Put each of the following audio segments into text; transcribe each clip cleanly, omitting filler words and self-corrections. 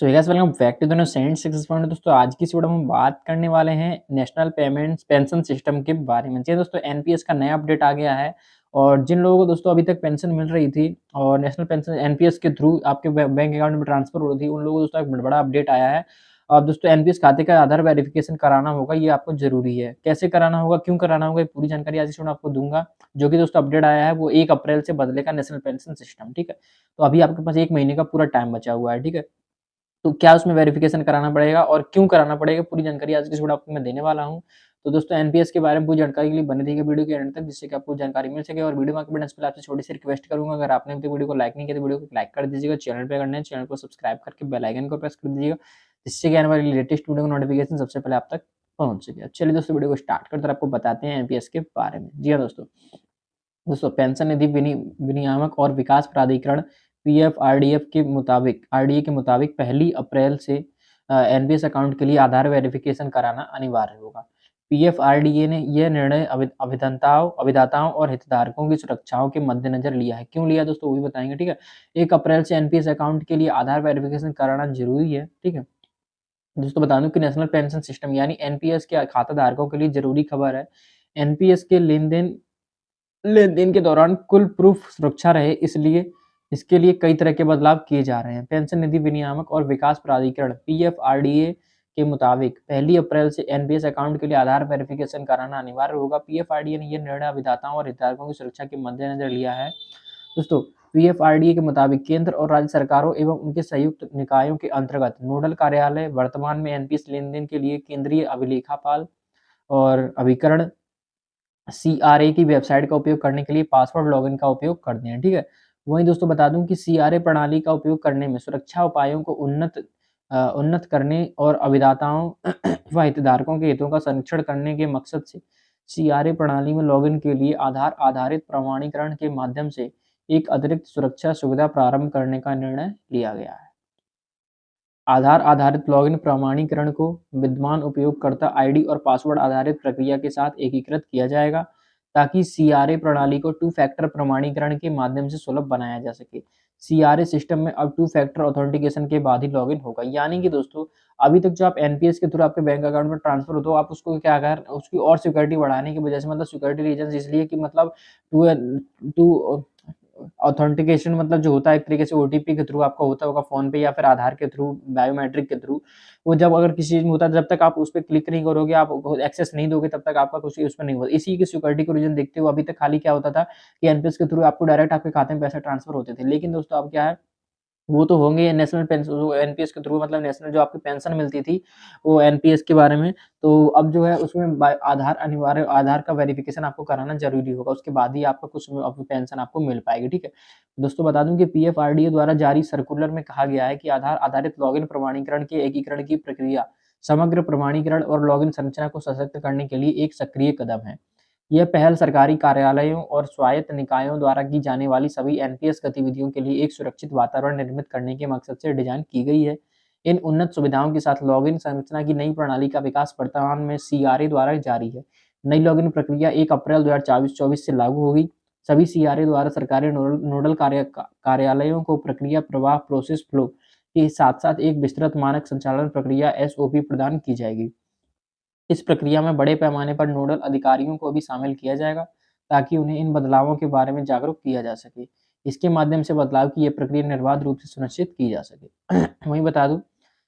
So hey guys welcome back to the new cent success point. दोस्तों आज की इस वीडियो में हम बात करने वाले हैं नेशनल पेमेंट्स पेंशन सिस्टम के बारे में। जी दोस्तों, एनपीएस का नया अपडेट आ गया है और जिन लोगों को दोस्तों अभी तक पेंशन मिल रही थी और नेशनल पेंशन एनपीएस के थ्रू आपके बैंक अकाउंट में ट्रांसफर हो रही थी, उन लोगों को दोस्तों एक बड़ा अपडेट आया है। अब दोस्तों एनपीएस खाते का आधार वेरिफिकेशन कराना होगा, ये आपको जरूरी है। कैसे कराना होगा, क्यों कराना होगा, ये पूरी जानकारी आज इस वीडियो में आपको दूंगा। जो कि दोस्तों अपडेट आया है वो 1 अप्रैल से बदलेगा नेशनल पेंशन सिस्टम। ठीक है, तो अभी आपके पास 1 महीने का पूरा टाइम बचा हुआ है। ठीक है, तो क्या उसमें वेरिफिकेशन कराना पड़ेगा और क्यों कराना पड़ेगा, पूरी जानकारी आज की इस वीडियो आपको मैं देने वाला हूँ। तो दोस्तों एनपीएस के बारे में पूरी जानकारी के लिए बने रहिए वीडियो के एंड तक, जिससे कि आपको जानकारी मिल सके। और वीडियो में आगे बढ़ने से पहले आपसे छोटी सी रिक्वेस्ट करूंगा, अगर आपने अभी तक वीडियो को लाइक नहीं किया तो वीडियो को लाइक कर दीजिएगा। चैनल पे करना है, चैनल को सब्सक्राइब करके बेल आइकन को प्रेस कर दीजिएगा, जिससे कि आने वाली लेटेस्ट वीडियो का नोटिफिकेशन सबसे पहले आप तक पहुंच सके। चलिए दोस्तों वीडियो को स्टार्ट करते हैं, आपको बताते हैं एनपीएस के बारे में। जी हाँ दोस्तों, पेंशन निधि विनियामक और विकास प्राधिकरण पीएफआरडीएफ के मुताबिक आरडीए के मुताबिक 1 अप्रैल से एनपीएस अकाउंट के लिए आधार वेरिफिकेशन कराना अनिवार्य होगा। पीएफआरडीए ने यह निर्णय अभिदाताओं और हितधारकों की सुरक्षाओं के मद्देनजर लिया है। क्यों लिया दोस्तों, वो भी बताएंगे। ठीक है, 1 अप्रैल से एनपीएस अकाउंट के लिए आधार वेरिफिकेशन कराना जरूरी है। ठीक है दोस्तों, बता दूं कि नेशनल पेंशन सिस्टम यानी एनपीएस के खाता धारकों के लिए जरूरी खबर है। एनपीएस के लेन-देन के दौरान कुल प्रूफ सुरक्षा रहे, इसलिए इसके लिए कई तरह के बदलाव किए जा रहे हैं। पेंशन निधि विनियामक और विकास प्राधिकरण पीएफआरडीए के मुताबिक 1 अप्रैल से एनपीएस अकाउंट के लिए आधार वेरिफिकेशन कराना अनिवार्य होगा। पीएफआरडीए ने यह निर्णय अभिदाताओं और हितधारकों की सुरक्षा के मद्देनजर लिया है। दोस्तों पीएफआरडीए के मुताबिक केंद्र और राज्य सरकारों एवं उनके संयुक्त निकायों के अंतर्गत नोडल कार्यालय वर्तमान में एनपीएस लेन-देन के लिए केंद्रीय अभिलेखापाल और अभिकरण सीआरए की वेबसाइट का उपयोग करने के लिए पासवर्ड लॉगिन का उपयोग करते हैं। ठीक है, वहीं दोस्तों बता दूं कि सीआरए प्रणाली का उपयोग करने में सुरक्षा उपायों को उन्नत करने और अभिदाताओं व हितधारकों के हितों का संरक्षण करने के मकसद से सीआरए प्रणाली में लॉगिन के लिए आधार आधारित प्रमाणीकरण के माध्यम से एक अतिरिक्त सुरक्षा सुविधा प्रारंभ करने का निर्णय लिया गया है। आधार आधारित लॉगिन प्रमाणीकरण को विद्यमान उपयोगकर्ता आईडी और पासवर्ड आधारित प्रक्रिया के साथ एकीकृत किया जाएगा, ताकि सीआरए प्रणाली को 2 फैक्टर प्रमाणीकरण के माध्यम से सुलभ बनाया जा सके। सीआरए सिस्टम में अब 2 फैक्टर ऑथेंटिकेशन के बाद ही लॉगिन होगा। यानी कि दोस्तों अभी तक जो आप एनपीएस के थ्रू आपके बैंक अकाउंट में ट्रांसफर होता हो, आप उसको क्या कर उसकी और सिक्योरिटी बढ़ाने की वजह से, मतलब सिक्योरिटी रीजन इसलिए कि मतलब टू टू ऑथेंटिकेशन मतलब जो होता है एक तरीके से ओटीपी के थ्रू आपका होता होगा फ़ोन पे या फिर आधार के थ्रू, बायोमेट्रिक के थ्रू। वो जब अगर किसी चीज़ में होता है, जब तक आप उस पे क्लिक नहीं करोगे, आप एक्सेस नहीं दोगे, तब तक आपका कुछ उसमें नहीं होगा। इसी की सिक्योरिटी को रीज़न देखते हुए अभी तक खाली क्या होता था कि एनपीएस के थ्रू आपको डायरेक्ट आपके खाते में पैसे ट्रांसफर होते थे। लेकिन दोस्तों अब क्या है, वो तो होंगे नेशनल पेंशन, वो एनपीएस के थ्रू, मतलब नेशनल जो आपकी पेंशन मिलती थी वो एनपीएस के बारे में। तो अब जो है उसमें आधार अनिवार्य, आधार का वेरिफिकेशन आपको कराना जरूरी होगा, उसके बाद ही आपका कुछ पेंशन आपको मिल पाएगी। ठीक है दोस्तों, बता दूं कि पीएफआरडीए द्वारा जारी सर्कुलर में कहा गया है कि आधार आधारित लॉगिन प्रमाणीकरण के एकीकरण की प्रक्रिया समग्र प्रमाणीकरण और लॉगिन संरचना को सशक्त करने के लिए एक सक्रिय कदम है। यह पहल सरकारी कार्यालयों और स्वायत्त निकायों द्वारा की जाने वाली सभी एनपीएस गतिविधियों के लिए एक सुरक्षित वातावरण निर्मित करने के मकसद से डिजाइन की गई है। इन उन्नत सुविधाओं के साथ लॉगिन संरचना की नई प्रणाली का विकास वर्तमान में सीआरए द्वारा जारी है। नई लॉगिन प्रक्रिया 1 अप्रैल 2024 से लागू होगी। सभी सीआरए द्वारा सरकारी नोडल कार्यालयों को प्रक्रिया प्रवाह प्रोसेस फ्लो के साथ साथ एक विस्तृत मानक संचालन प्रक्रिया एसओपी प्रदान की जाएगी। इस प्रक्रिया में बड़े पैमाने पर नोडल अधिकारियों को भी शामिल किया जाएगा, ताकि उन्हें इन बदलावों के बारे में जागरूक किया जा सके। इसके माध्यम से बदलाव की यह प्रक्रिया निर्बाध रूप से सुनिश्चित की जा सके। वहीं बता दूं,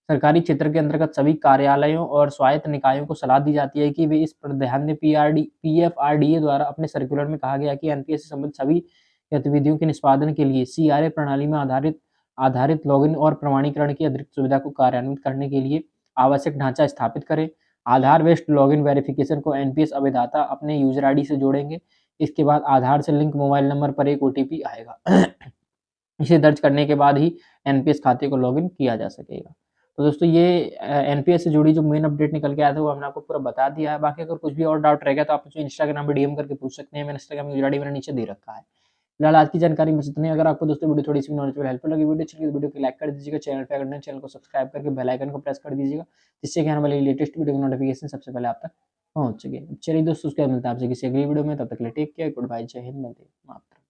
सरकारी क्षेत्र के अंतर्गत सभी कार्यालयों और स्वायत्त निकायों को सलाह दी जाती है कि वे इस पर ध्यान दें। पीएफआरडीए द्वारा अपने सर्कुलर में कहा गया कि एनपीएस से संबंधित सभी गतिविधियों के निष्पादन के लिए सीआरए प्रणाली में आधारित आधारित लॉगिन और प्रमाणीकरण की अतिरिक्त सुविधा को कार्यान्वित करने के लिए आवश्यक ढांचा स्थापित करें। आधार बेस्ड लॉगिन वेरिफिकेशन को एनपीएस अभिदाता अपने यूजर आईडी से जोड़ेंगे। इसके बाद आधार से लिंक मोबाइल नंबर पर एक ओटीपी आएगा। इसे दर्ज करने के बाद ही एनपीएस खाते को लॉगिन किया जा सकेगा। तो दोस्तों ये एनपीएस से जुड़ी जो मेन अपडेट निकल के आया था वो हमने आपको पूरा बता दिया है। बाकी अगर कुछ भी और डाउट रहेगा तो आप मुझे इंस्टाग्राम पे डीएम करके पूछ सकते हैं। मैंने इंस्टाग्राम यूजर आईडी मैंने नीचे दे रखा है। फिलहाल आज की जानकारी बस इतनी। अगर आपको दोस्तों वीडियो थोड़ी सी नॉलेजेबल हेल्पफुल लगी वीडियो, चलिए वीडियो को लाइक कर दीजिएगा। चैनल पे अगर नए चैनल को सब्सक्राइब करके बेल आइकन को प्रेस कर दीजिएगा, जिससे कि आने वाली लेटेस्ट वीडियो की नोटिफिकेशन सबसे पहले आप तक पहुंच सके। चलिए दोस्तों, उसके बाद मिलता है आपसे किसी अगली वीडियो में। तब तक के लिए टेक केयर, गुड बाय, जय हिंद, वंदे मातरम।